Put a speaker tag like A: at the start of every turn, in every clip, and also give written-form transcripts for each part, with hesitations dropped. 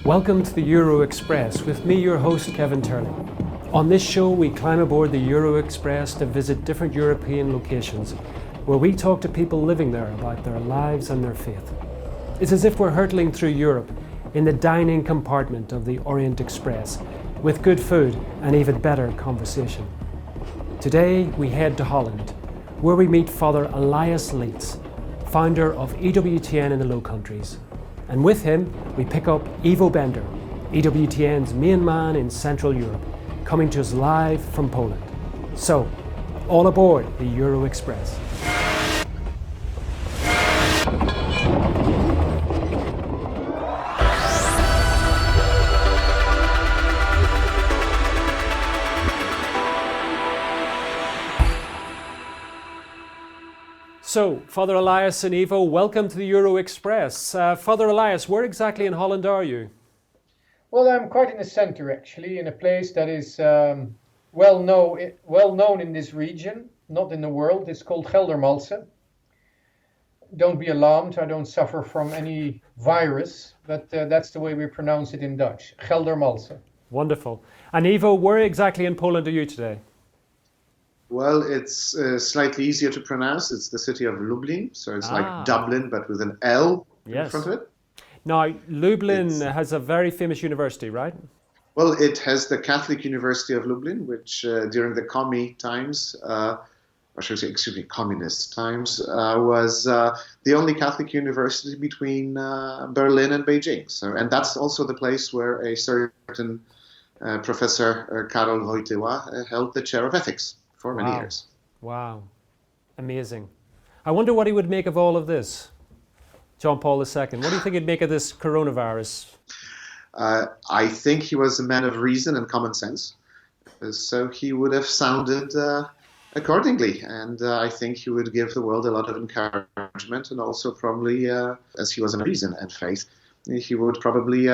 A: Welcome to the Euro Express with me, your host Kevin Turley. On this show we climb aboard the Euro Express to visit different European locations where we talk to people living there about their lives and their faith. It's as if we're hurtling through Europe in the dining compartment of the Orient Express with good food and even better conversation. Today we head to Holland where we meet Father Elias Leyds, founder of EWTN in the Low Countries. And with him, we pick up Ivo Bender, EWTN's main man in Central Europe, coming to us live from Poland. So, all aboard the Euro Express. So, Father Elias and Ivo, welcome to the Euro Express. Father Elias, where exactly in Holland are you?
B: Well, I'm quite in the center, actually, in a place that is well known in this region, not in the world. It's called Geldermalsen. Don't be alarmed, I don't suffer from any virus, but that's the way we pronounce it in Dutch, Geldermalsen.
A: Wonderful. And Ivo, where exactly in Poland are you today?
C: Well, it's slightly easier to pronounce. It's the city of Lublin, so it's like Dublin, but with an L in front of it.
A: Now, Lublin has a very famous university, right?
C: Well, it has the Catholic University of Lublin, which during the communist times, was the only Catholic university between Berlin and Beijing. So, and that's also the place where a certain Professor Karol Wojtyła held the chair of ethics for many years.
A: Wow. Amazing. I wonder what he would make of all of this. John Paul II. What do you think he'd make of this coronavirus?
C: I think he was a man of reason and common sense. So he would have sounded accordingly. And I think he would give the world a lot of encouragement and also probably, as he was in reason and faith, he would probably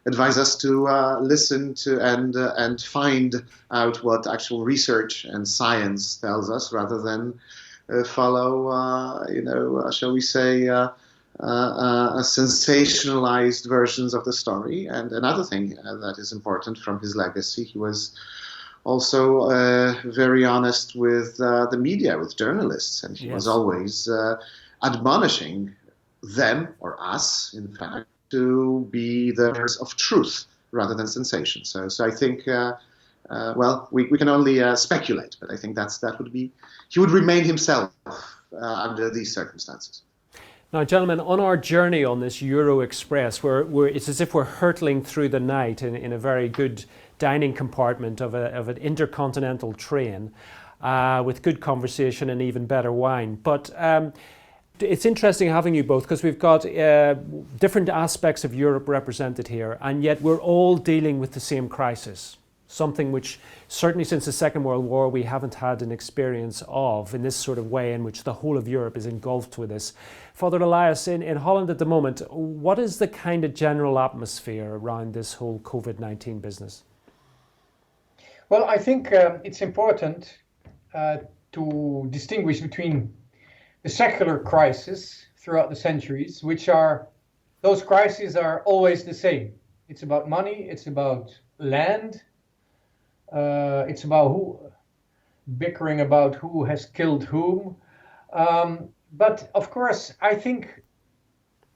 C: advise us to listen to and find out what actual research and science tells us, rather than follow, shall we say, sensationalized versions of the story. And another thing that is important from his legacy, he was also very honest with the media, with journalists, and he was always admonishing them, or us, in fact, to be the bearers of truth rather than sensation. So I think, we can only speculate, but I think he would remain himself under these circumstances.
A: Now, gentlemen, on our journey on this Euro Express, it's as if we're hurtling through the night in a very good dining compartment of an intercontinental train with good conversation and even better wine. But it's interesting having you both, because we've got different aspects of Europe represented here, and yet we're all dealing with the same crisis, something which certainly since the Second World War we haven't had an experience of in this sort of way, in which the whole of Europe is engulfed with this. Father Elias, in Holland at the moment, what is the kind of general atmosphere around this whole COVID-19 business?
B: Well, I think it's important to distinguish between the secular crisis throughout the centuries, those crises are always the same. It's about money, it's about land, it's about bickering about who has killed whom. But of course, I think,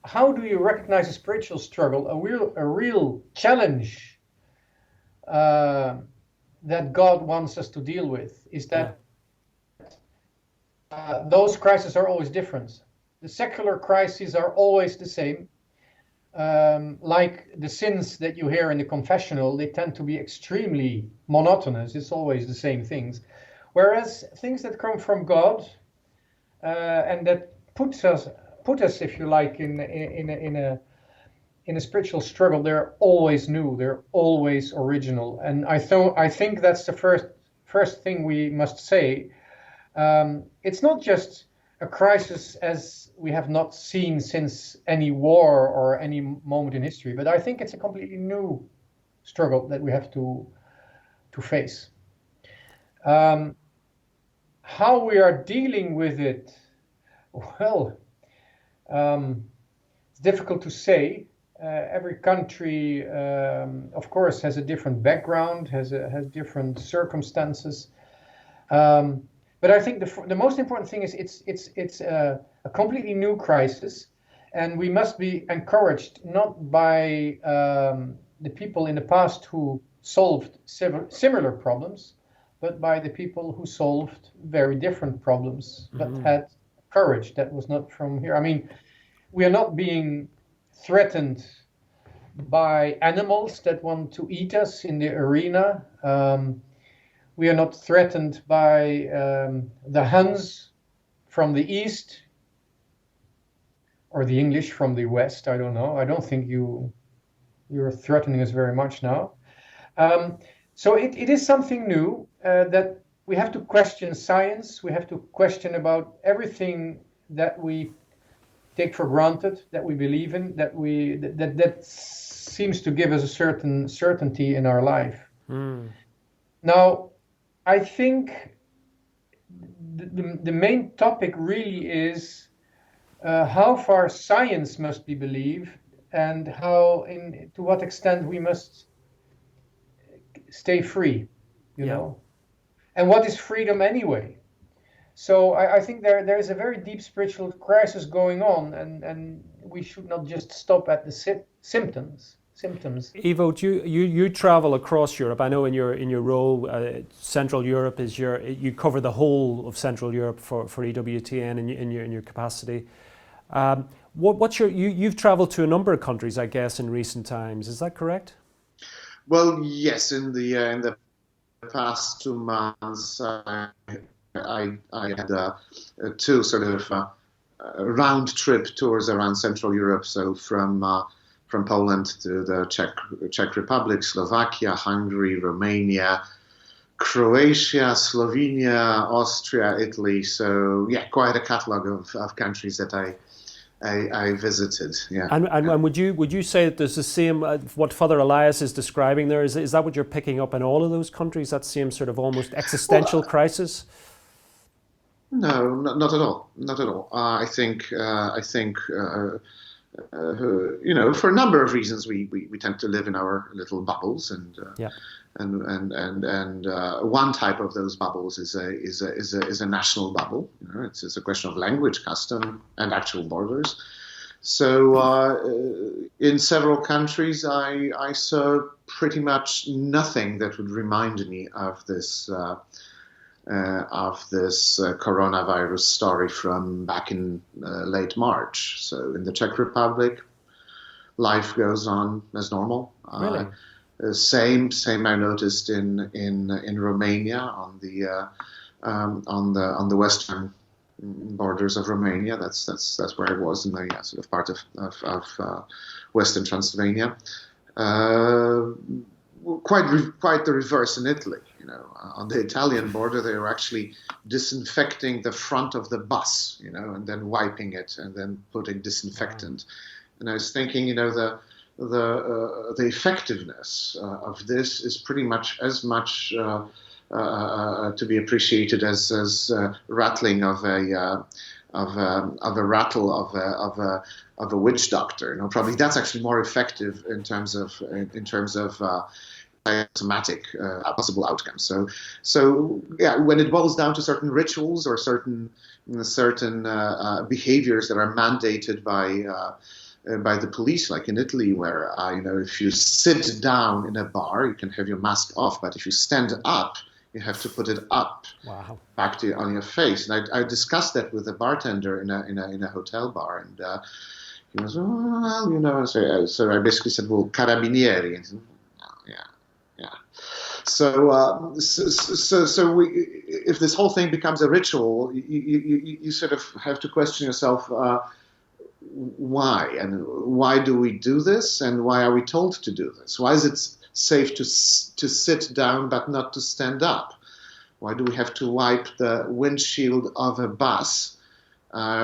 B: how do you recognize a spiritual struggle, a real challenge that God wants us to deal with, is that those crises are always different. The secular crises are always the same. Like the sins that you hear in the confessional, they tend to be extremely monotonous. It's always the same things. Whereas things that come from God and that put us, if you like, in a spiritual struggle, they're always new. They're always original. And I think that's the first thing we must say. It's not just a crisis as we have not seen since any war or any moment in history, but I think it's a completely new struggle that we have to face. How we are dealing with it, well, it's difficult to say. every country, of course, has a different background, has different circumstances. But I think the most important thing is it's a completely new crisis, and we must be encouraged not by the people in the past who solved similar problems, but by the people who solved very different problems, but had courage that was not from here. I mean, we are not being threatened by animals that want to eat us in the arena. We are not threatened by the Huns from the east or the English from the west. I don't know. I don't think you're threatening us very much now. So it is something new that we have to question science. We have to question about everything that we take for granted, that we believe in, that seems to give us a certain certainty in our life. Now, I think the main topic really is how far science must be believed, and to what extent we must stay free, you know. And what is freedom anyway? So I think there is a very deep spiritual crisis going on, and we should not just stop at the symptoms.
A: Ivo, you travel across Europe. I know in your role, Central Europe is you cover the whole of Central Europe for EWTN in your capacity. You've traveled to a number of countries, I guess, in recent times. Is that correct?
C: Well, yes. In the past 2 months, I had two sort of round trip tours around Central Europe. So from Poland to the Czech Republic, Slovakia, Hungary, Romania, Croatia, Slovenia, Austria, Italy. So yeah, quite a catalogue of countries that I visited. Yeah.
A: And would you say that there's the same what Father Elias is describing there? Is that what you're picking up in all of those countries? That same sort of almost existential crisis?
C: No, not at all. Not at all. I think for a number of reasons, we tend to live in our little bubbles, and one type of those bubbles is a national bubble. You know, it's a question of language, custom, and actual borders. So in several countries, I saw pretty much nothing that would remind me of this coronavirus story from back in late March. So in the Czech Republic, life goes on as normal.
A: Really?
C: Same I noticed in Romania on the western borders of Romania. That's where I was in the sort of part of Western Transylvania. Quite the reverse in Italy. You know, on the Italian border, they were actually disinfecting the front of the bus, you know, and then wiping it and then putting disinfectant. And I was thinking, you know, the effectiveness of this is pretty much as much to be appreciated as rattling of a rattle of a witch doctor. You know, probably that's actually more effective in terms of automatic possible outcomes. So yeah, when it boils down to certain rituals or certain behaviors that are mandated by the police, like in Italy, where if you sit down in a bar, you can have your mask off, but if you stand up, you have to put it up.
A: Wow. Back
C: on your face. And I discussed that with a bartender in a hotel bar, and he was, well, you know. So I basically said, well, carabinieri. And said, yeah. So if this whole thing becomes a ritual, you sort of have to question yourself, why? And why do we do this? And why are we told to do this? Why is it safe to sit down but not to stand up? Why do we have to wipe the windshield of a bus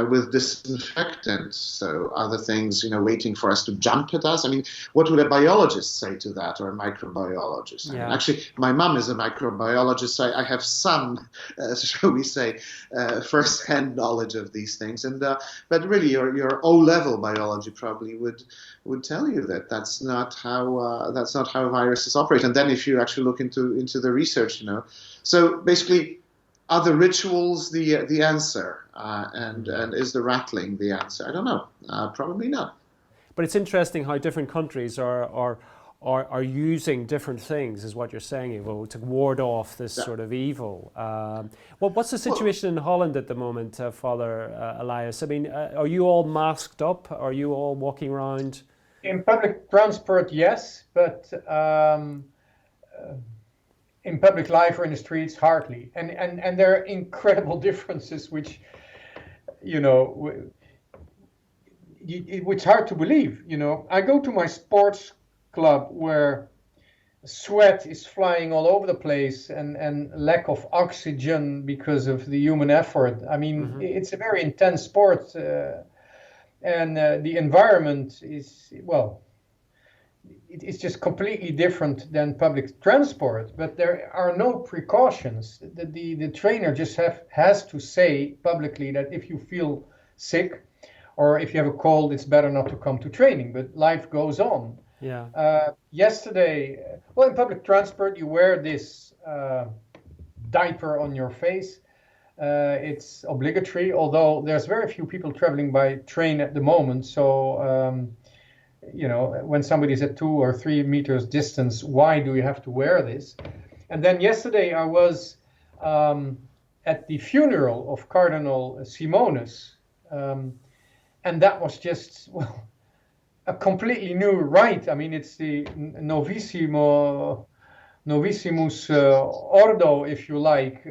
C: with disinfectants, so other things, waiting for us to jump at us. I mean, what would a biologist say to that, or a microbiologist?
A: Yeah.
C: I mean, actually, my mom is a microbiologist, so I have some, shall we say, first-hand knowledge of these things. And but really, your O-level biology probably would tell you that that's not how viruses operate. And then if you actually look into the research, so basically, are the rituals the answer, and is the rattling the answer? I don't know. Probably not.
A: But it's interesting how different countries are using different things, is what you're saying, Ivo, to ward off this sort of evil. What's the situation in Holland at the moment, Father Elias? I mean, are you all masked up? Are you all walking around?
B: In public transport, yes, but in public life or in the streets, hardly. And there are incredible differences, which, it's hard to believe. I go to my sports club where sweat is flying all over the place and lack of oxygen because of the human effort. I mean, it's a very intense sport, and the environment is, well, it's just completely different than public transport, but there are no precautions. The trainer just has to say publicly that if you feel sick or if you have a cold, it's better not to come to training, but life goes on.
A: Yeah.
B: Yesterday, in public transport, you wear this diaper on your face. It's obligatory, although there's very few people traveling by train at the moment, so when somebody's at 2 or 3 meters distance, why do you have to wear this? And then yesterday I was at the funeral of Cardinal Simonis, and that was just, a completely new rite. I mean, it's the Novissimus Ordo, if you like.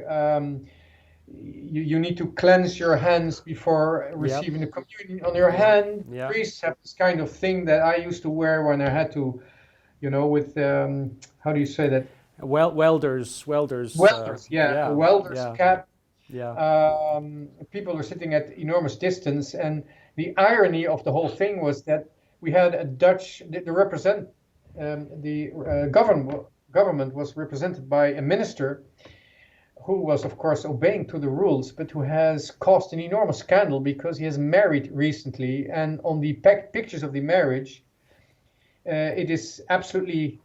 B: You need to cleanse your hands before receiving the communion on your hand.
A: Yeah.
B: Priests have this kind of thing that I used to wear when I had to, with, how do you say that?
A: Welders.
B: A welder's cap.
A: Yeah.
B: People were sitting at enormous distance, and the irony of the whole thing was that we had a Dutch, government was represented by a minister who was, of course, obeying to the rules, but who has caused an enormous scandal because he has married recently, and on the pictures of the marriage, it is absolutely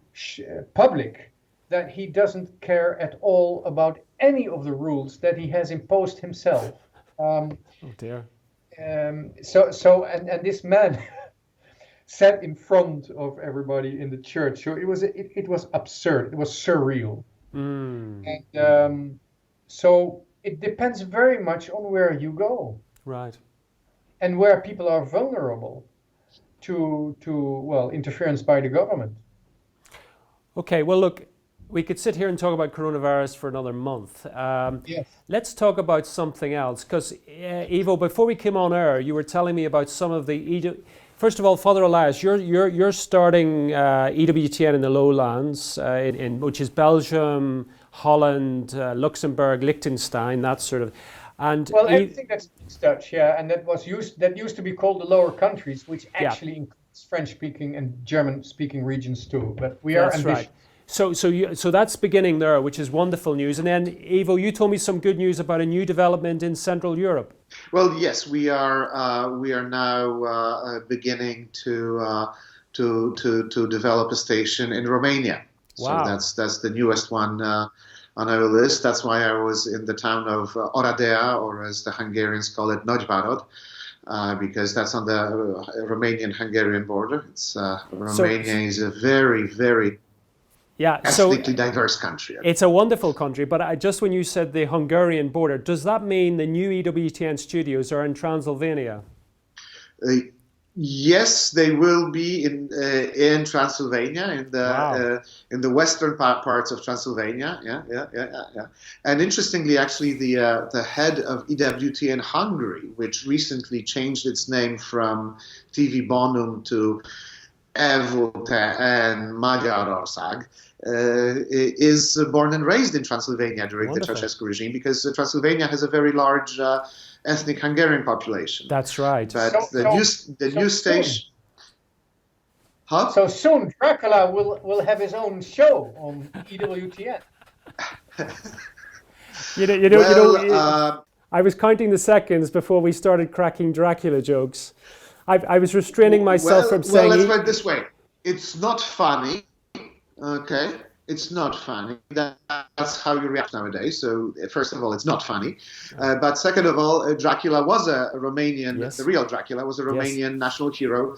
B: public that he doesn't care at all about any of the rules that he has imposed himself.
A: Oh dear.
B: So this man sat in front of everybody in the church. So it was absurd. It was surreal. And so it depends very much on where you go.
A: Right.
B: And where people are vulnerable to interference by the government.
A: Okay, well, look, we could sit here and talk about coronavirus for another month.
B: Yes.
A: Let's talk about something else, because Ivo, before we came on air, you were telling me about some of the First of all, Father Elias, you're starting EWTN in the lowlands, which is Belgium, Holland, Luxembourg, Liechtenstein, that sort of. And
B: everything that speaks Dutch, and that used to be called the lower countries, which actually includes French-speaking and German-speaking regions too. But we are ambitious. Right.
A: So that's beginning there, which is wonderful news. And then, Ivo, you told me some good news about a new development in Central Europe.
C: Well, yes, we are now beginning to develop a station in Romania.
A: Wow.
C: So that's the newest one on our list. That's why I was in the town of Oradea, or as the Hungarians call it, Nagyvárad, because that's on the Romanian-Hungarian border. Romania is a very, very ethnically diverse country.
A: It's a wonderful country, but just when you said the Hungarian border, does that mean the new EWTN studios are in Transylvania?
C: Yes, they will be in Transylvania, in the western parts of Transylvania. Yeah. And interestingly, actually, the head of EWTN Hungary, which recently changed its name from TV Bonum to EWTN Magyarország is born and raised in Transylvania during
A: Wonderful.
C: the Ceausescu regime, because Transylvania has a very large ethnic Hungarian population.
A: That's right.
C: But the new station. Huh?
B: So soon Dracula will have his own show on EWTN.
A: I was counting the seconds before we started cracking Dracula jokes. I was restraining myself from saying...
C: Well, let's put it this way. It's not funny, okay? It's not funny. That's how you react nowadays. So, first of all, it's not funny. But second of all, Dracula was a Romanian,
A: Yes.
C: The real Dracula was a Romanian national hero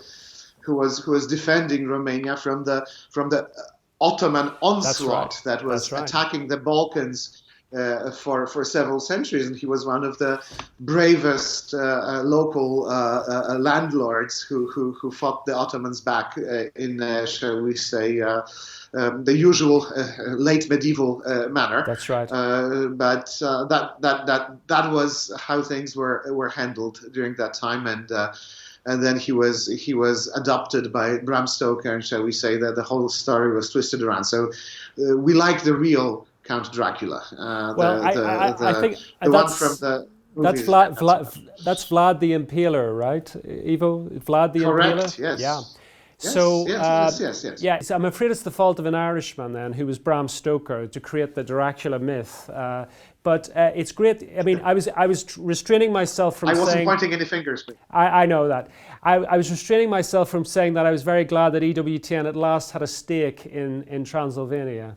C: who was defending Romania from the Ottoman onslaught that was attacking the Balkans for several centuries, and he was one of the bravest local landlords who fought the Ottomans back in, shall we say, the usual late medieval manner.
A: That's right.
C: But that was how things were handled during that time, and then he was adopted by Bram Stoker, and shall we say that the whole story was twisted around. So we like the real Count Dracula.
A: I think
C: the one from the
A: that's Vlad the Impaler, right? Ivo, Vlad the Impaler.
C: Correct. Yes.
A: Yeah.
C: Yes,
A: So
C: yes.
A: yeah, so I'm afraid it's the fault of an Irishman then, who was Bram Stoker, to create the Dracula myth. But it's great. I mean, I was restraining myself from saying...
C: I wasn't pointing any fingers. But...
A: I know that. I was restraining myself from saying that I was very glad that EWTN at last had a stake in Transylvania.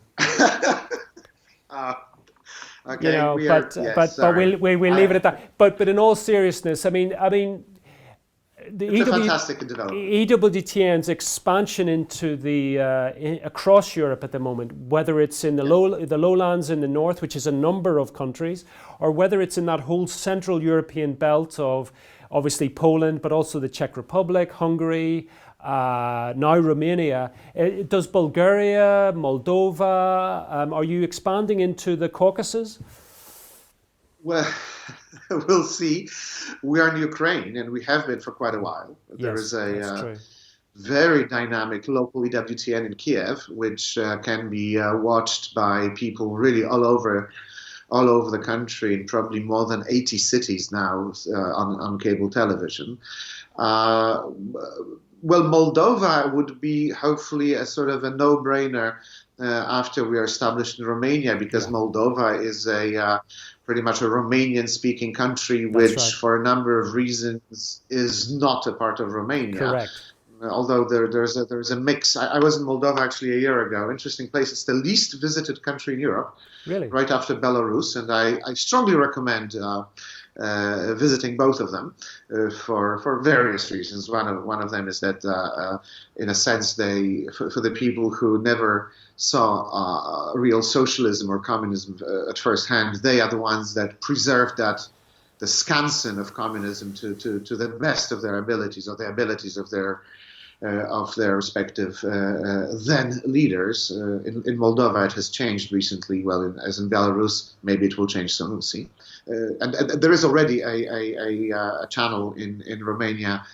C: Okay,
A: you know, but we'll leave it at that. But in all seriousness, I mean,
C: it's a fantastic development.
A: EWTN's expansion into across Europe at the moment, whether it's in the lowlands in the north, which is a number of countries, or whether it's in that whole Central European belt of obviously Poland, but also the Czech Republic, Hungary, now Romania. Does Bulgaria, Moldova, are you expanding into the Caucasus?
C: Well, we'll see. We are in Ukraine, and we have been for quite a while. There is a very dynamic local EWTN in Kiev, which can be watched by people really all over the country, in probably more than 80 cities now on cable television. Well, Moldova would be hopefully a sort of a no-brainer after we are established in Romania, because Moldova is pretty much a Romanian-speaking country, which for a number of reasons is not a part of Romania.
A: Correct.
C: Although there's a mix. I was in Moldova actually a year ago. Interesting place. It's the least visited country in Europe,
A: really, right
C: after Belarus, and I strongly recommend visiting both of them for various reasons. One of them is that in a sense for the people who never saw real socialism or communism at first hand, they are the ones that preserved the scansion of communism to the best of their abilities, or the abilities of their respective then leaders. In Moldova, it has changed recently. Well, as in Belarus, maybe it will change soon. We'll see. And there is already a channel in Romania,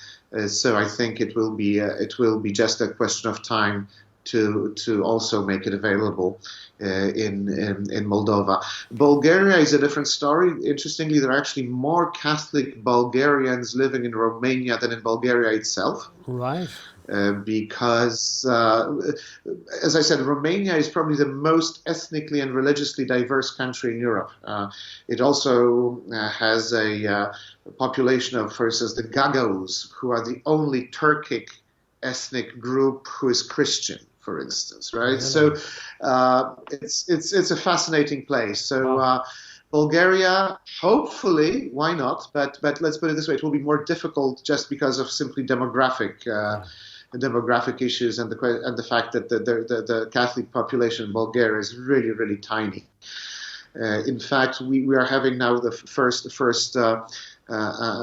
C: so I think it will be just a question of time to also make it available in Moldova. Bulgaria is a different story. Interestingly, there are actually more Catholic Bulgarians living in Romania than in Bulgaria itself.
A: Right.
C: Because, as I said, Romania is probably the most ethnically and religiously diverse country in Europe. It also has a population of, for instance, the Gagauz, who are the only Turkic ethnic group who is Christian, for instance, right? So it's a fascinating place. So Bulgaria, hopefully, why not? But let's put it this way: it will be more difficult just because of simply demographic issues and the fact that the Catholic population in Bulgaria is really, really tiny. In fact, we are having now the first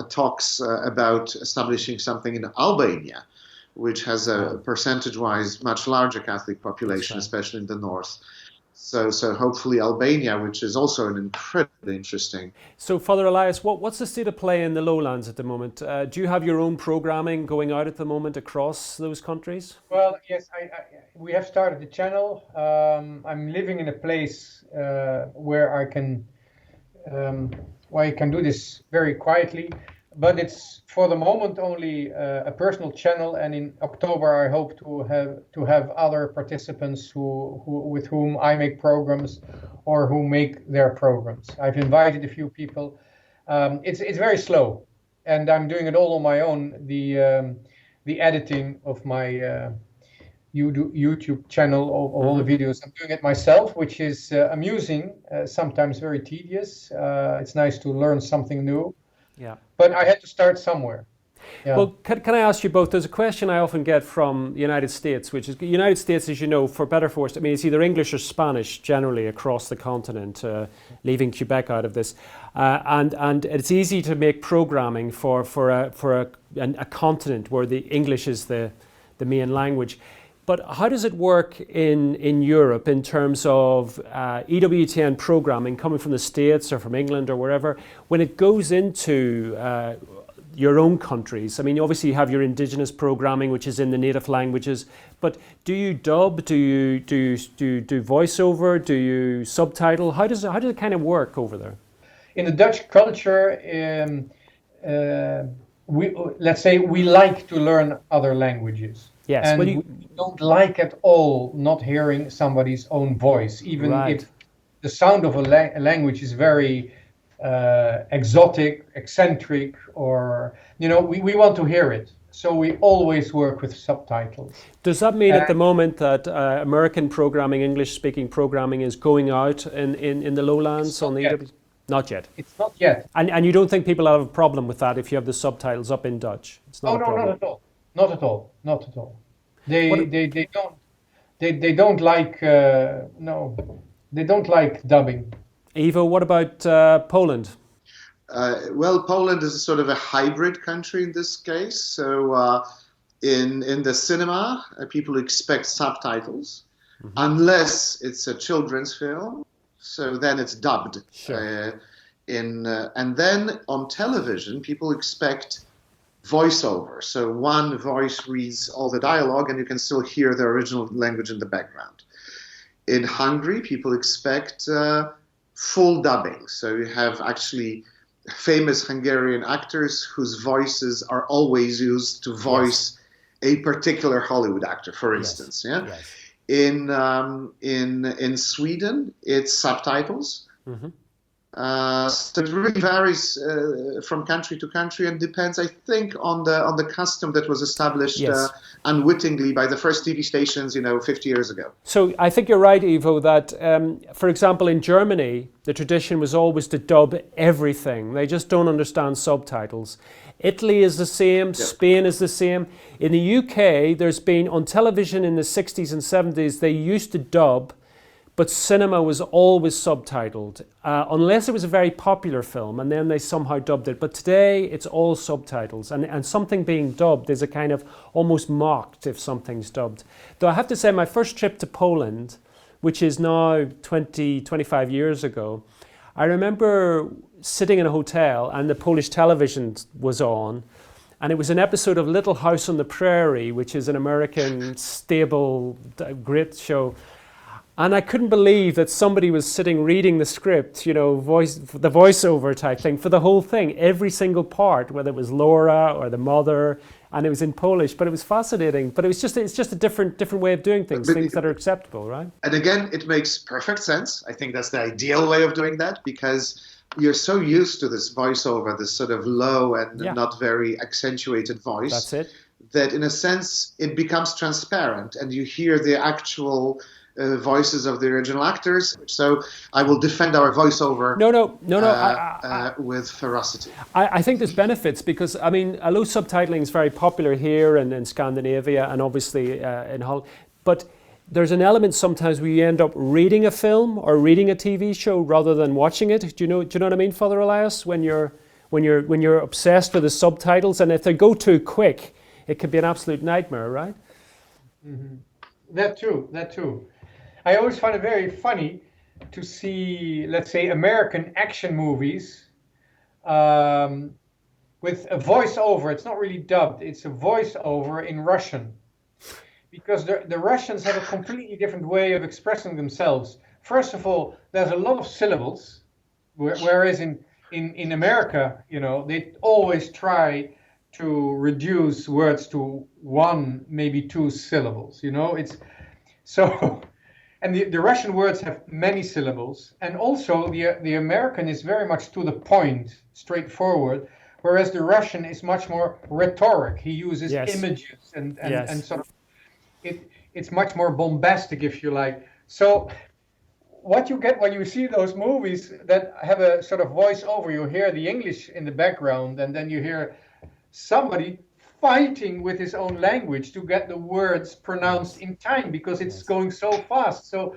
C: talks about establishing something in Albania, which has a percentage-wise much larger Catholic population, especially in the north. So hopefully Albania, which is also an incredibly interesting.
A: So Father Elias, what's the state of play in the lowlands at the moment? Do you have your own programming going out at the moment across those countries?
B: Well, yes, we have started the channel. I'm living in a place where I can do this very quietly, but it's for the moment only a personal channel. And in October, I hope to have other participants with whom I make programs or who make their programs. I've invited a few people. It's very slow, and I'm doing it all on my own. The editing of my YouTube channel, of all the videos, I'm doing it myself, which is amusing, sometimes very tedious. It's nice to learn something new.
A: Yeah.
B: But I had to start somewhere. Yeah.
A: Well, can I ask you both? There's a question I often get from the United States, which is the United States, as you know, for better or for worse, I mean, it's either English or Spanish generally across the continent, leaving Quebec out of this. And it's easy to make programming for a continent where the English is the main language. But how does it work in Europe in terms of EWTN programming coming from the States or from England or wherever, when it goes into your own countries? I mean, obviously you have your indigenous programming, which is in the native languages, but do you dub? Do you do voiceover? Do you subtitle? How does it kind of work over there?
B: In the Dutch culture, let's say we like to learn other languages.
A: Yes,
B: and we don't like at all not hearing somebody's own voice, even if the sound of a language is very exotic, eccentric, or, we want to hear it. So we always work with subtitles.
A: Does that mean at the moment that American programming, English-speaking programming is going out in the lowlands on the EWTN? Not yet.
B: It's not yet.
A: And you don't think people have a problem with that if you have the subtitles up in Dutch? It's not a problem.
B: Not at all. Not at all. Not at all. They don't like they don't like dubbing.
A: Ivo, what about Poland?
C: Well, Poland is sort of a hybrid country in this case. So in the cinema, people expect subtitles, unless it's a children's film. So then it's dubbed.
A: Sure.
C: And then on television, people expect voiceover. So one voice reads all the dialogue and you can still hear the original language in the background. In Hungary, people expect full dubbing. So you have actually famous Hungarian actors whose voices are always used to voice a particular Hollywood actor, for instance. Yeah.
A: Yes.
C: In Sweden, it's subtitles. So it really varies from country to country and depends, I think, on the custom that was established unwittingly by the first TV stations, 50 years ago.
A: So I think you're right, Ivo, that, for example, in Germany, the tradition was always to dub everything. They just don't understand subtitles. Italy is the same, Spain is the same. In the UK, there's been, on television in the 60s and 70s, they used to dub, but cinema was always subtitled, unless it was a very popular film, and then they somehow dubbed it. But today, it's all subtitles, and something being dubbed is a kind of almost mocked if something's dubbed. Though I have to say, my first trip to Poland, which is now 25 years ago, I remember sitting in a hotel and the Polish television was on, and it was an episode of Little House on the Prairie, which is an American stable, great show. And I couldn't believe that somebody was sitting reading the script, the voiceover type thing for the whole thing, every single part, whether it was Laura or the mother, and it was in Polish. But it was fascinating. But it's just a different way of doing things that are acceptable, right?
C: And again, it makes perfect sense. I think that's the ideal way of doing that, because you're so used to this voiceover, this sort of low and not very accentuated voice.
A: That's it.
C: That in a sense, it becomes transparent and you hear the actual voices of the original actors. So I will defend our voiceover with ferocity.
A: I think there's benefits because, I mean, although subtitling is very popular here and in Scandinavia and obviously in Holland, but there's an element sometimes where you end up reading a film or reading a TV show rather than watching it. Do you know what I mean, Father Elias? When you're obsessed with the subtitles, and if they go too quick, it can be an absolute nightmare, right?
B: Mm-hmm. That too. I always find it very funny to see, let's say, American action movies with a voiceover. It's not really dubbed, it's a voiceover in Russian. Because the Russians have a completely different way of expressing themselves. First of all, there's a lot of syllables, whereas in America, they always try to reduce words to one, maybe two syllables. It's so, and the Russian words have many syllables, and also the American is very much to the point, straightforward, whereas the Russian is much more rhetoric. He uses images and sort of it's much more bombastic, if you like. So what you get when you see those movies that have a sort of voiceover, you hear the English in the background, and then you hear somebody fighting with his own language to get the words pronounced in time because it's going so fast. So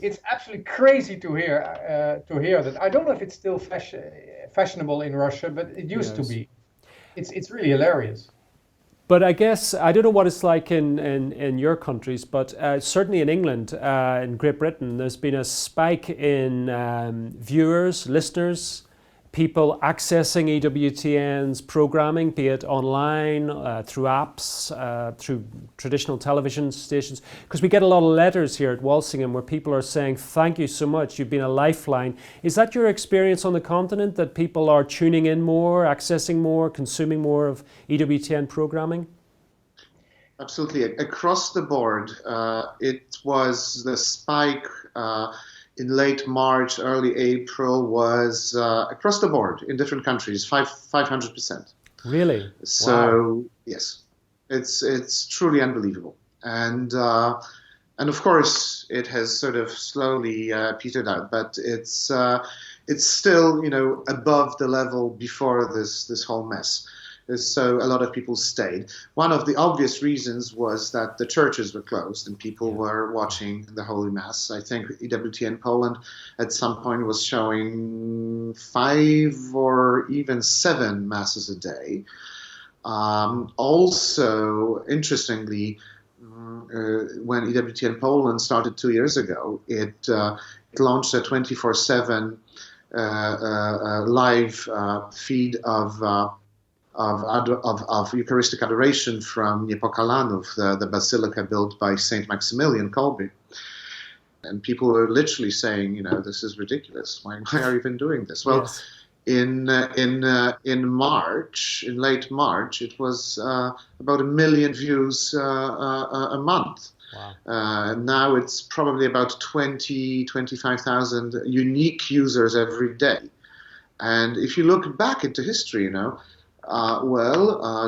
B: it's absolutely crazy to hear that. I don't know if it's still fashionable in Russia, but it used to be. It's really hilarious.
A: But I guess, I don't know what it's like in your countries, but certainly in England, in Great Britain, there's been a spike in viewers, listeners, people accessing EWTN's programming, be it online, through apps, through traditional television stations. Because we get a lot of letters here at Walsingham where people are saying, thank you so much, you've been a lifeline. Is that your experience on the continent, that people are tuning in more, accessing more, consuming more of EWTN programming?
C: Absolutely. Across the board, it was the spike in late March, early April was across the board in different countries, 500%.
A: Really?
C: So
A: wow.
C: Yes, it's truly unbelievable, and of course it has sort of slowly petered out, but it's still above the level before this whole mess. So a lot of people stayed. One of the obvious reasons was that the churches were closed and people were watching the Holy Mass. I think EWTN Poland at some point was showing 5 or even 7 masses a day. Also, interestingly, when EWTN Poland started 2 years ago, it launched a 24/7 live feed of Eucharistic adoration from Niepokalanów, the basilica built by Saint Maximilian Kolbe. And people were literally saying, this is ridiculous. Why are you even doing this? Well, yes. In March, in late March, it was about 1 million views a month. Wow. Now it's probably about 25,000 unique users every day. And if you look back into history,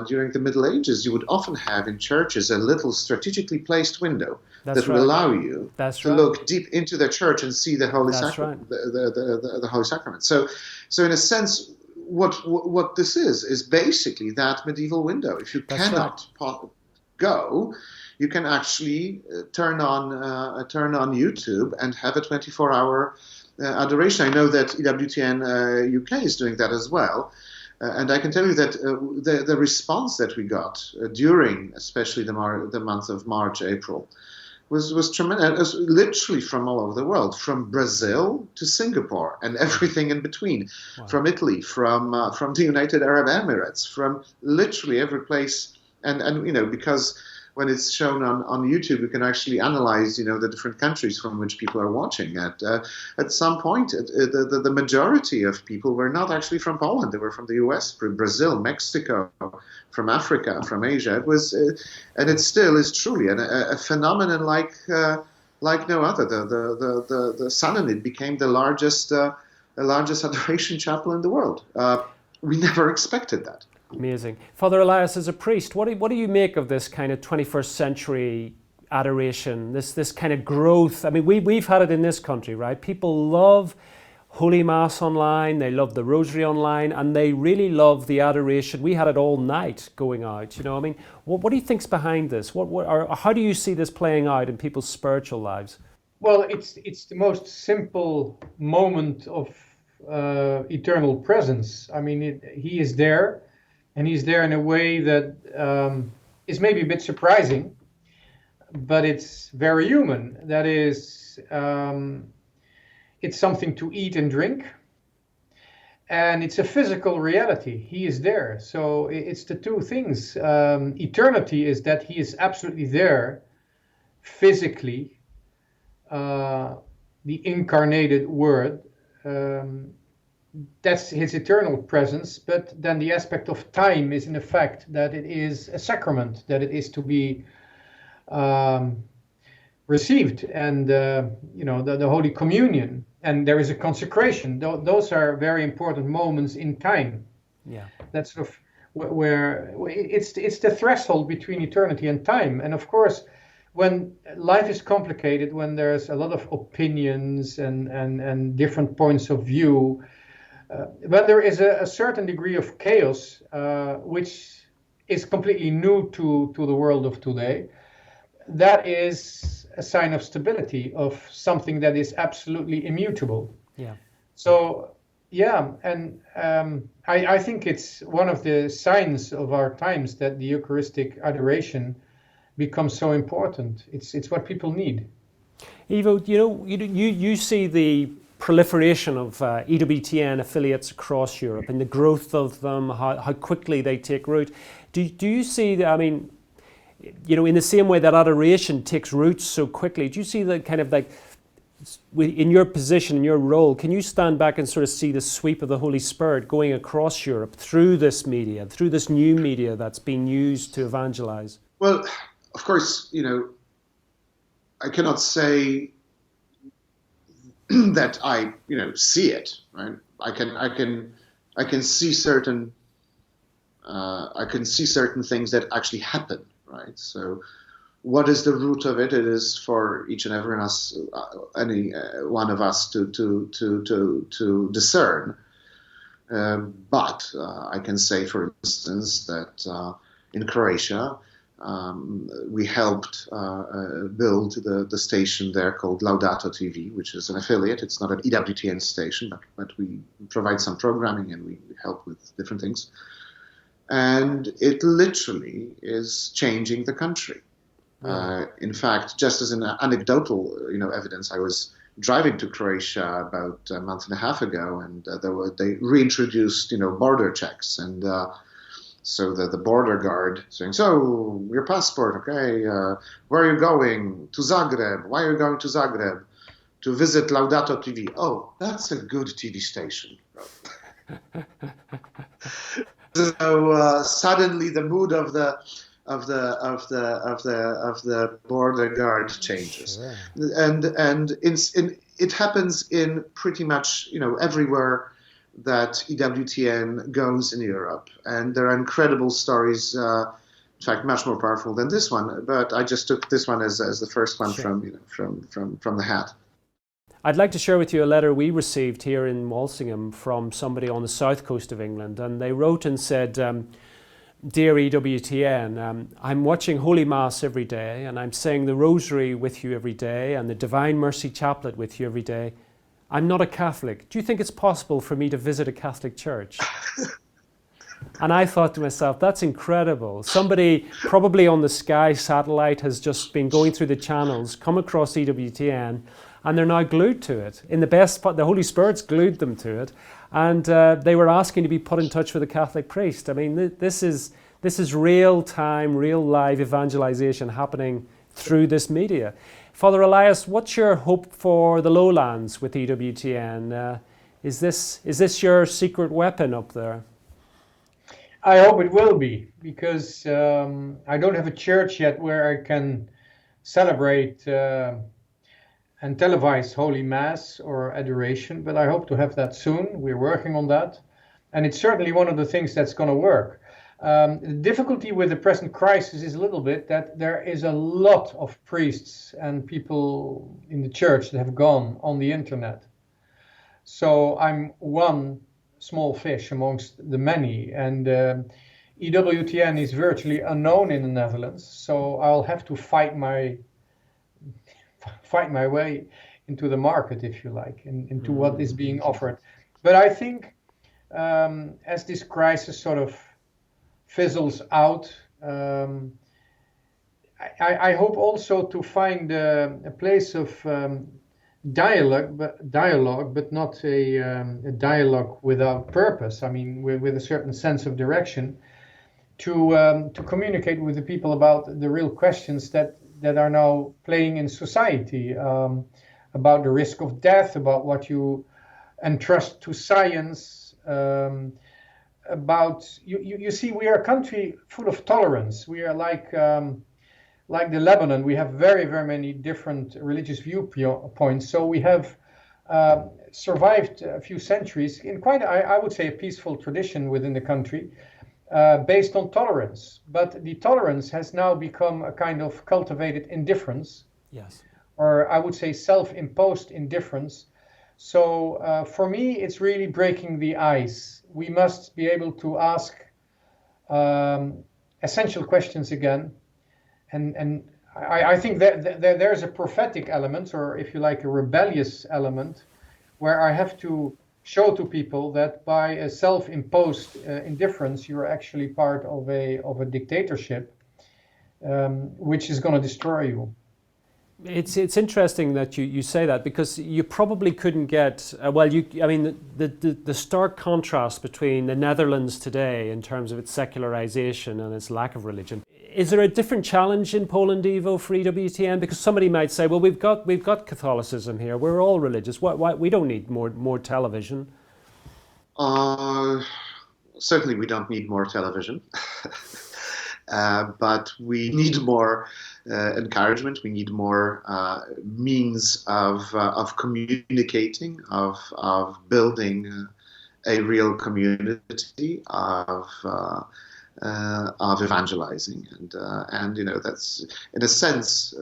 C: during the Middle Ages, you would often have in churches a little strategically placed window that would allow you to look deep into the church and see the Holy Sacrament, the Holy Sacrament. So in a sense, what this is basically that medieval window. If you cannot go, you can actually turn on YouTube and have a 24-hour adoration. I know that EWTN UK is doing that as well. And I can tell you that the response that we got during, especially the month of March, April, was tremendous. Literally from all over the world, from Brazil to Singapore and everything in between, wow. From Italy, from the United Arab Emirates, from literally every place. And because when it's shown on YouTube, you can actually analyze, the different countries from which people are watching. At some point, the majority of people were not actually from Poland. They were from the US, from Brazil, Mexico, from Africa, from Asia. It was, and it still is truly a phenomenon like no other. The Sananid became the largest adoration chapel in the world. We never expected that.
A: Amazing. Father Elias, as a priest, what do you make of this kind of 21st century adoration, this kind of growth? I mean, we've had it in this country, right? People love Holy Mass online, they love the Rosary online, and they really love the adoration. We had it all night going out, I mean, what do you think's behind this? Or how do you see this playing out in people's spiritual lives?
B: Well, it's the most simple moment of eternal presence. I mean, he is there. And he's there in a way that is maybe a bit surprising. but it's very human. That is, it's something to eat and drink, and it's a physical reality. He is there. So it's the two things. Eternity is that he is absolutely there physically, the incarnated Word. That's his eternal presence, but then the aspect of time is in the fact that it is a sacrament, that it is to be received, and the Holy Communion, and there is a consecration. Those are very important moments in time.
A: Yeah,
B: that's sort of where it's the threshold between eternity and time. And of course, when life is complicated, when there's a lot of opinions and different points of view, when there is a certain degree of chaos, which is completely new to the world of today, that is a sign of stability, of something that is absolutely immutable.
A: Yeah.
B: So, yeah, and I think it's one of the signs of our times that the Eucharistic adoration becomes so important. It's what people need.
A: Ivo, you see the proliferation of EWTN affiliates across Europe and the growth of them, how quickly they take root. Do you see that, I mean, in the same way that adoration takes roots so quickly, do you see that kind of like, in your position, in your role, can you stand back and sort of see the sweep of the Holy Spirit going across Europe through this media, through this new media that's being used to evangelize?
C: Well, of course, I cannot say that I, see it, right? I can see certain things that actually happen, right? So, what is the root of it? It is for each and every any one of us to discern. But I can say, for instance, that in Croatia, we helped build the station there called Laudato TV, which is an affiliate. It's not an EWTN station, but we provide some programming and we help with different things. And it literally is changing the country. In fact, just as an anecdotal, evidence, I was driving to Croatia about a month and a half ago, and they reintroduced, border checks, and so the border guard saying, "So your passport, okay? Where are you going? To Zagreb. Why are you going to Zagreb? To visit Laudato TV. Oh, that's a good TV station." So suddenly the mood of the border guard changes, sure. and it happens in pretty much everywhere that EWTN goes in Europe, and there are incredible stories. In fact, much more powerful than this one. But I just took this one as the first one, sure. from the hat.
A: I'd like to share with you a letter we received here in Walsingham from somebody on the south coast of England, and they wrote and said, "Dear EWTN, I'm watching Holy Mass every day, and I'm saying the Rosary with you every day, and the Divine Mercy Chaplet with you every day. I'm not a Catholic. Do you think it's possible for me to visit a Catholic church?" And I thought to myself, that's incredible. Somebody probably on the Sky satellite has just been going through the channels, come across EWTN, and they're now glued to it. In the best part, the Holy Spirit's glued them to it, and they were asking to be put in touch with a Catholic priest. I mean, this is real time, real live evangelization happening through this media. Father Elias, what's your hope for the lowlands with EWTN? Is this your secret weapon up there?
B: I hope it will be, because I don't have a church yet where I can celebrate and televise Holy Mass or adoration, but I hope to have that soon. We're working on that, and it's certainly one of the things that's going to work. The difficulty with the present crisis is a little bit that there is a lot of priests and people in the church that have gone on the internet. So I'm one small fish amongst the many, and EWTN is virtually unknown in the Netherlands, so I'll have to fight my way into the market, if you like, into what is being offered. But I think as this crisis sort of fizzles out, I hope also to find a place of dialogue, but not a dialogue without purpose. I mean, with a certain sense of direction, to communicate with the people about the real questions that are now playing in society, about the risk of death, about what you entrust to science. About you see, we are a country full of tolerance. We are like the Lebanon. We have very, very many different religious viewpoints. So we have survived a few centuries in quite, I would say, a peaceful tradition within the country, based on tolerance. But the tolerance has now become a kind of cultivated indifference.
A: Yes. Or
B: I would say self-imposed indifference. So for me, it's really breaking the ice. We must be able to ask essential questions again. And I think that there's a prophetic element, or if you like, a rebellious element, where I have to show to people that by a self-imposed indifference, you're actually part of a dictatorship, which is going to destroy you.
A: It's interesting that you say that, because you probably couldn't get the stark contrast between the Netherlands today in terms of its secularization and its lack of religion. Is there a different challenge in Poland, Ivo, for EWTN? Because somebody might say, well, we've got Catholicism here. We're all religious. Why we don't need more television?
C: Certainly, we don't need more television, but we need more encouragement. We need more means of communicating, of building a real community, of evangelizing, and that's, in a sense,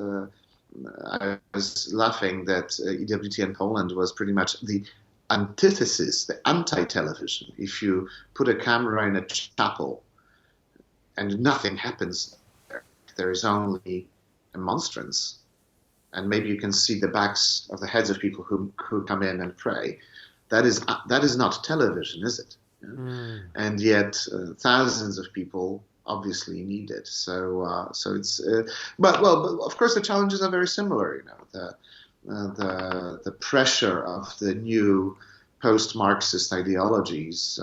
C: I was laughing that EWTN Poland was pretty much the antithesis, the anti-television. If you put a camera in a chapel and nothing happens there is only a monstrance, and maybe you can see the backs of the heads of people who come in and pray. That is not television, is it? And yet thousands of people obviously need it. So it's but of course the challenges are very similar. The pressure of the new post-Marxist ideologies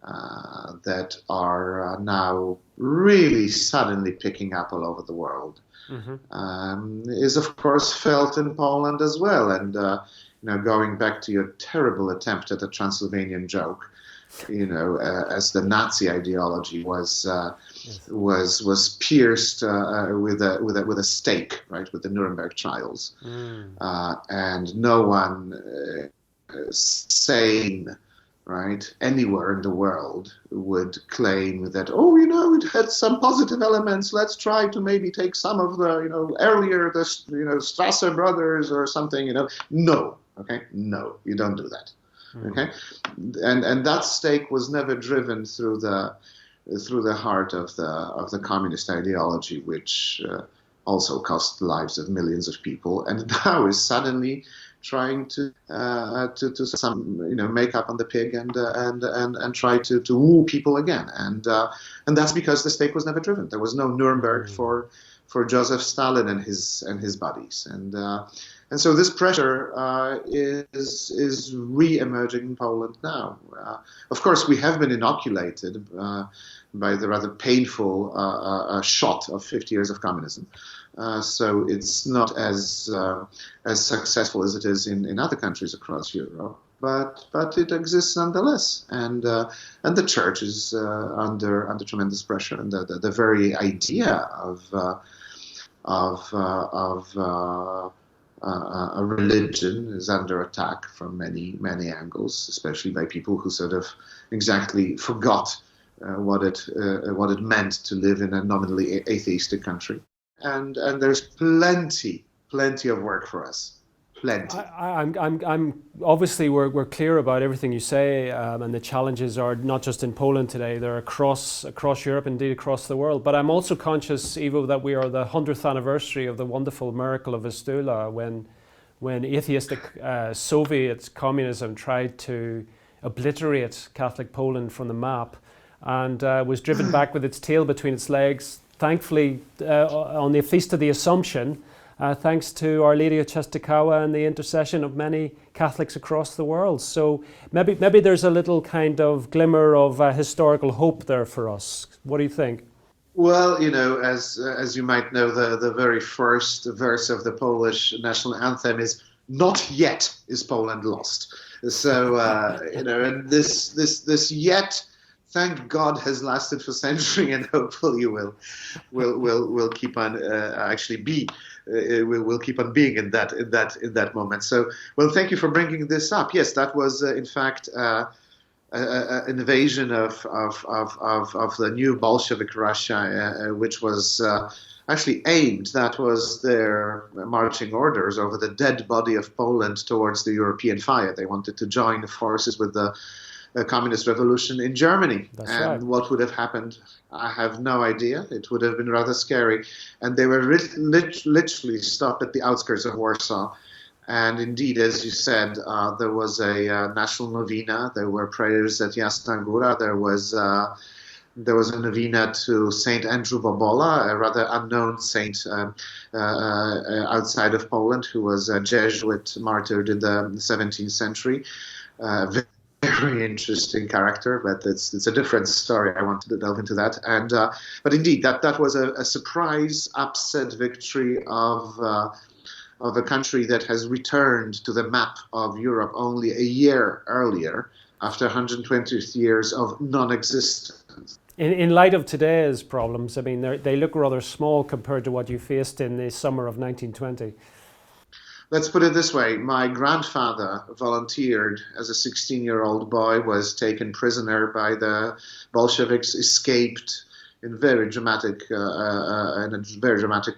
C: that are now really suddenly picking up all over the world, is of course felt in Poland as well. And going back to your terrible attempt at a Transylvanian joke, as the Nazi ideology was pierced with a stake, right, with the Nuremberg trials, and no one sane, right, anywhere in the world would claim that, it had some positive elements. Let's try to maybe take some of the, earlier, the, Strasser brothers or something, No, okay, no, you don't do that, okay, and that stake was never driven through the heart of the communist ideology, which also cost the lives of millions of people, and now is suddenly trying to make up on the pig and try to woo people again, and that's because the stake was never driven. There was no Nuremberg for Joseph Stalin and his buddies, and so this pressure is re-emerging in Poland now. Of course, we have been inoculated by the rather painful shot of 50 years of communism. So it's not as successful as it is in other countries across Europe, but it exists nonetheless, and the church is under tremendous pressure, and the very idea of a religion is under attack from many angles, especially by people who sort of exactly forgot what it meant to live in a nominally atheistic country. And there's plenty of work for us. Plenty.
A: I'm obviously we're clear about everything you say, and the challenges are not just in Poland today; they're across Europe, indeed across the world. But I'm also conscious, Ivo, that we are the 100th anniversary of the wonderful miracle of Vistula, when atheistic Soviet communism tried to obliterate Catholic Poland from the map, and was driven back with its tail between its legs. thankfully on the Feast of the Assumption, thanks to Our Lady of Czestochowa and the intercession of many Catholics across the world. So maybe there's a little kind of glimmer of historical hope there for us. What do you think?
C: Well, as you might know, the very first verse of the Polish national anthem is "Not yet is Poland lost." So and this yet, thank God, has lasted for century, and hopefully will keep on will keep on being in that moment. So, well, thank you for bringing this up. Yes, that was in fact an invasion of the new Bolshevik Russia, which was actually aimed. That was their marching orders over the dead body of Poland towards the European fire. They wanted to join forces with the communist revolution in Germany.
A: That's
C: and
A: right.
C: What would have happened, I have no idea. It would have been rather scary. And they were literally stopped at the outskirts of Warsaw. And indeed, as you said, there was a national novena. There were prayers at Jasna Góra. There was a novena to Saint Andrew Bobola, a rather unknown saint outside of Poland, who was a Jesuit martyred in the 17th century. Very interesting character, but it's a different story. I wanted to delve into that. And but indeed, that was a surprise upset victory of a country that has returned to the map of Europe only a year earlier, after 120 years of non-existence.
A: In light of today's problems, I mean, they look rather small compared to what you faced in the summer of 1920.
C: Let's put it this way. My grandfather volunteered as a 16-year-old boy, was taken prisoner by the Bolsheviks, escaped in a very dramatic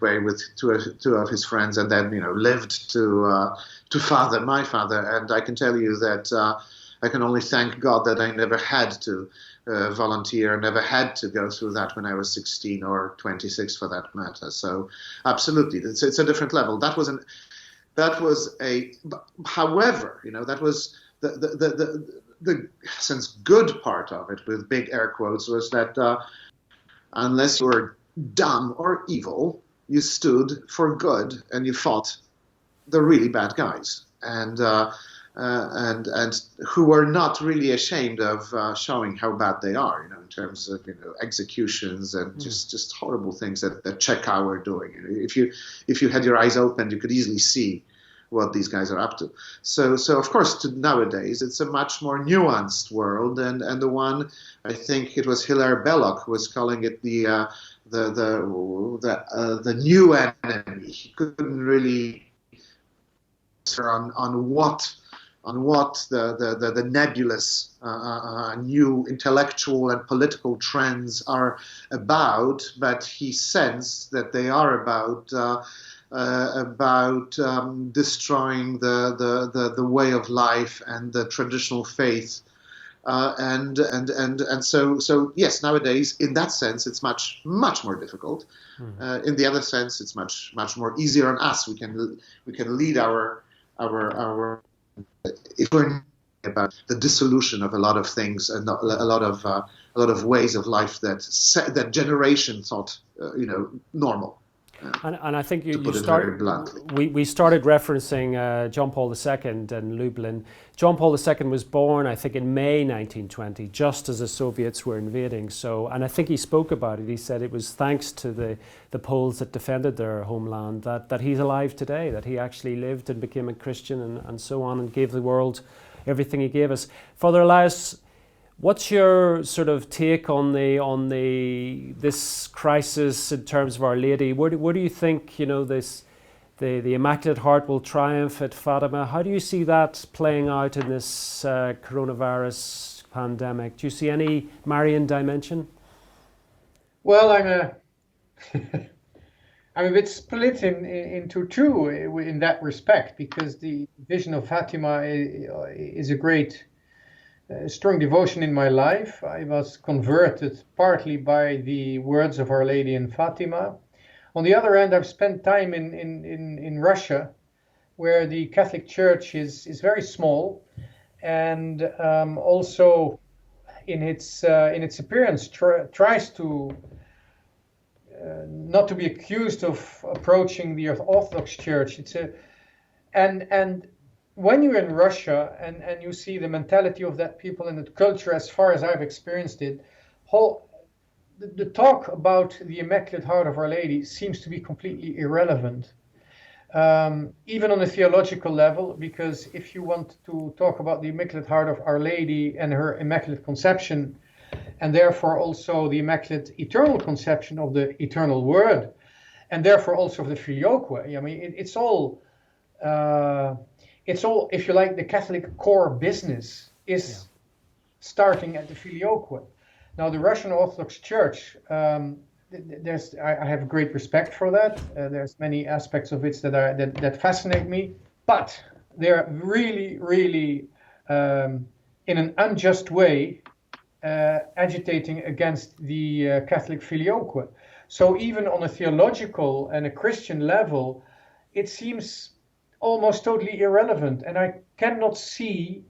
C: way with two of his friends, and then lived to father my father. And I can tell you that I can only thank God that I never had to volunteer, never had to go through that when I was 16 or 26 for that matter. So absolutely, it's a different level. That was however, that was the sense good part of it, with big air quotes, was that unless you were dumb or evil, you stood for good and you fought the really bad guys, and who were not really ashamed of showing how bad they are, in terms of executions and just horrible things that Czechia were doing. If you had your eyes open, you could easily see what these guys are up to. So of course, nowadays it's a much more nuanced world, and the one, I think it was Hilaire Belloc who was calling it the new enemy. He couldn't really answer on what the nebulous new intellectual and political trends are about, but he sensed that they are about destroying the way of life and the traditional faith, and so yes, nowadays in that sense it's much more difficult. In the other sense, it's much more easier on us. We can lead our if we're about the dissolution of a lot of things and a lot of ways of life that generation thought normal.
A: And I think we started referencing John Paul II and Lublin. John Paul II was born, I think, in May 1920, just as the Soviets were invading. So, and I think he spoke about it. He said it was thanks to the Poles that defended their homeland that he's alive today, that he actually lived and became a Christian and so on, and gave the world everything he gave us. Father Elias, what's your sort of take on this crisis in terms of Our Lady? Where do you think the Immaculate Heart will triumph at Fatima? How do you see that playing out in this coronavirus pandemic? Do you see any Marian dimension?
B: Well, I'm a bit split into two in that respect, because the vision of Fatima is a great strong devotion in my life. I was converted partly by the words of Our Lady in Fatima. On the other hand, I've spent time in Russia, where the Catholic Church is very small, and also in its appearance tries to not to be accused of approaching the Orthodox Church. And when you're in Russia and you see the mentality of that people and the culture, as far as I've experienced it, the talk about the Immaculate Heart of Our Lady seems to be completely irrelevant, even on a theological level, because if you want to talk about the Immaculate Heart of Our Lady and her Immaculate Conception, and therefore also the Immaculate Eternal Conception of the Eternal Word, and therefore also of the Filioque, I mean, it's all, if you like, the Catholic core business is starting at the Filioque. Now, the Russian Orthodox Church, I have great respect for that. There's many aspects of it that fascinate me, but they're really, really, in an unjust way, agitating against the Catholic Filioque. So even on a theological and a Christian level, it seems almost totally irrelevant, and I cannot see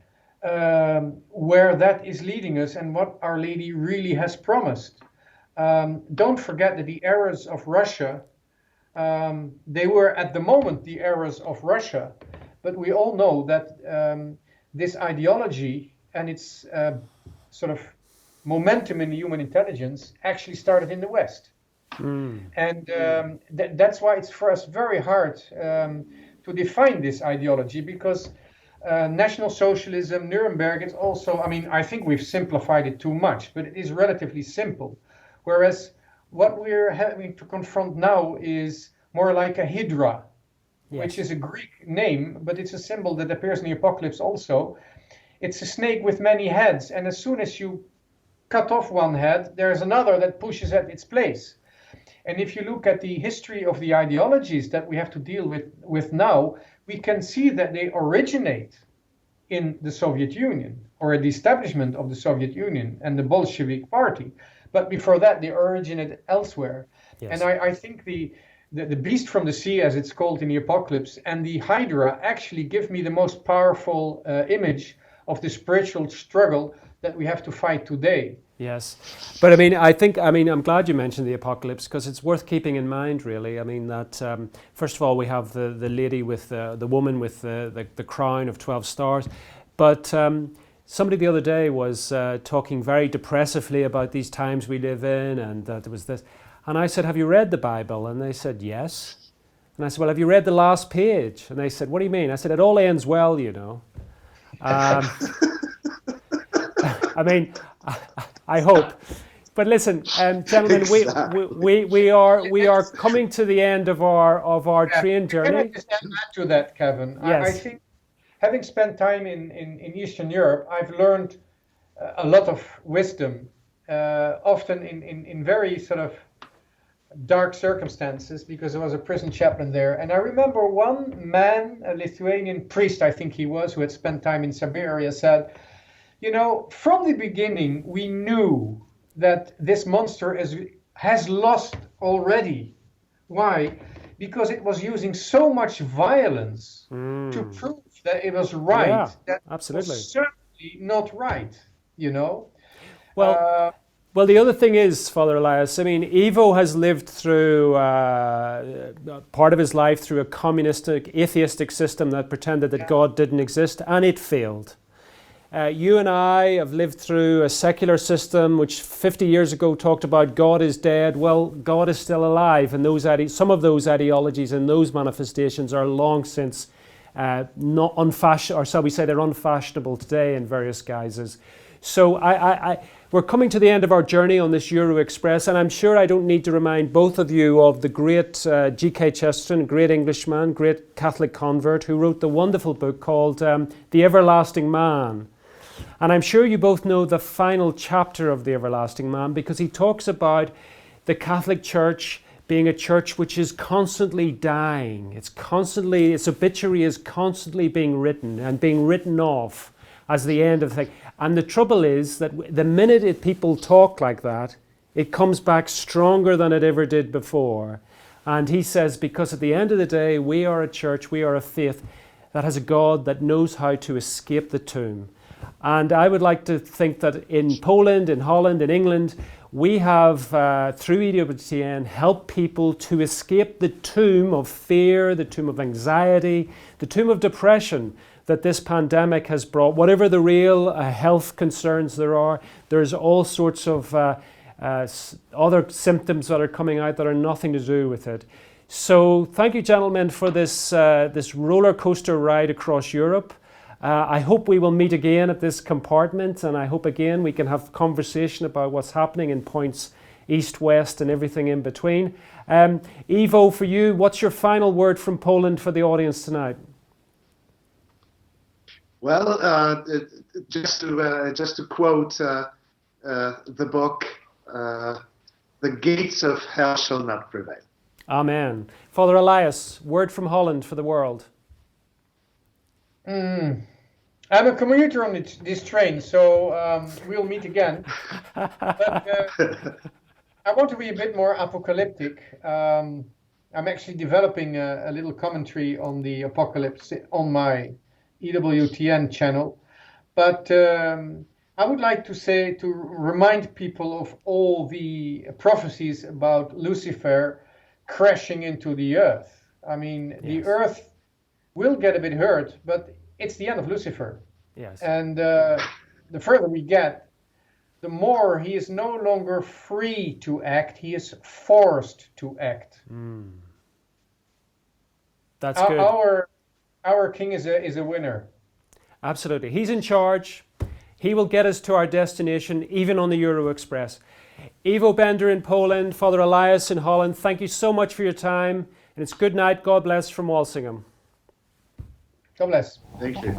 B: where that is leading us and what Our Lady really has promised. Don't forget that the errors of Russia, they were at the moment the errors of Russia, but we all know that this ideology and its sort of momentum in the human intelligence actually started in the West. And that's why it's for us very hard to define this ideology, because National Socialism, Nuremberg, it's also, I mean, I think we've simplified it too much, but it is relatively simple. Whereas what we're having to confront now is more like a hydra, which is a Greek name, but it's a symbol that appears in the Apocalypse also. It's a snake with many heads, and as soon as you cut off one head, there's another that pushes at its place. And if you look at the history of the ideologies that we have to deal with now, we can see that they originate in the Soviet Union, or the establishment of the Soviet Union and the Bolshevik Party. But before that, they originated elsewhere. Yes. And I think the beast from the sea, as it's called in the Apocalypse, and the Hydra actually give me the most powerful image of the spiritual struggle that we have to fight today.
A: Yes, but I'm glad you mentioned the Apocalypse, because it's worth keeping in mind, really. I mean, that first of all, we have the lady with the woman with the crown of 12 stars, but somebody the other day was talking very depressively about these times we live in, and there was this, and I said, "Have you read the Bible?" And they said, "Yes." And I said, "Well, have you read the last page?" And they said, "What do you mean?" I said, "It all ends well, you know." I mean, I hope. But listen, gentlemen, we are coming to the end of our train journey.
B: Can I just add to that, Kevin?
A: Yes.
B: I think, having spent time in Eastern Europe, I've learned a lot of wisdom, often in very sort of dark circumstances, because I was a prison chaplain there. And I remember one man, a Lithuanian priest, I think he was, who had spent time in Siberia, said, "You know, from the beginning, we knew that this monster has lost already. Why? Because it was using so much violence to prove that it was right.
A: Yeah,
B: that
A: absolutely.
B: was certainly not right, you know."
A: Well, the other thing is, Father Elias, I mean, Ivo has lived through part of his life through a communistic, atheistic system that pretended that God didn't exist, and it failed. You and I have lived through a secular system which 50 years ago talked about God is dead. Well, God is still alive, and some of those ideologies and those manifestations are long since not unfashionable, or shall we say they're unfashionable today in various guises. So we're coming to the end of our journey on this Euro Express, and I'm sure I don't need to remind both of you of the great G.K. Chesterton, great Englishman, great Catholic convert, who wrote the wonderful book called The Everlasting Man. And I'm sure you both know the final chapter of The Everlasting Man, because he talks about the Catholic Church being a church which is constantly dying. Its obituary is constantly being written and being written off as the end of the thing. And the trouble is that the minute people talk like that, it comes back stronger than it ever did before. And he says, because at the end of the day, we are a church, we are a faith that has a God that knows how to escape the tomb. And I would like to think that in Poland, in Holland, in England, we have, through EWTN, helped people to escape the tomb of fear, the tomb of anxiety, the tomb of depression that this pandemic has brought. Whatever the real health concerns there are, there's all sorts of other symptoms that are coming out that are nothing to do with it. So thank you, gentlemen, for this, this roller coaster ride across Europe. I hope we will meet again at this compartment, and I hope again we can have conversation about what's happening in points east, west, and everything in between. Ivo, for you, what's your final word from Poland for the audience tonight?
C: Well, just to quote the book, "The gates of hell shall not prevail."
A: Amen. Father Elias, word from Holland for the world.
B: I'm a commuter on this train, so we'll meet again. But I want to be a bit more apocalyptic. I'm actually developing a little commentary on the apocalypse on my EWTN channel. But I would like to remind people of all the prophecies about Lucifer crashing into the earth. I mean, yes. The earth will get a bit hurt, but it's the end of Lucifer.
A: Yes.
B: And the further we get, the more he is no longer free to act, he is forced to act.
A: That's good.
B: Our king is a winner.
A: Absolutely. He's in charge. He will get us to our destination, even on the Euro Express. Ivo Bender in Poland, Father Elias in Holland, thank you so much for your time. And it's good night. God bless from Walsingham.
B: God bless.
C: Thank you.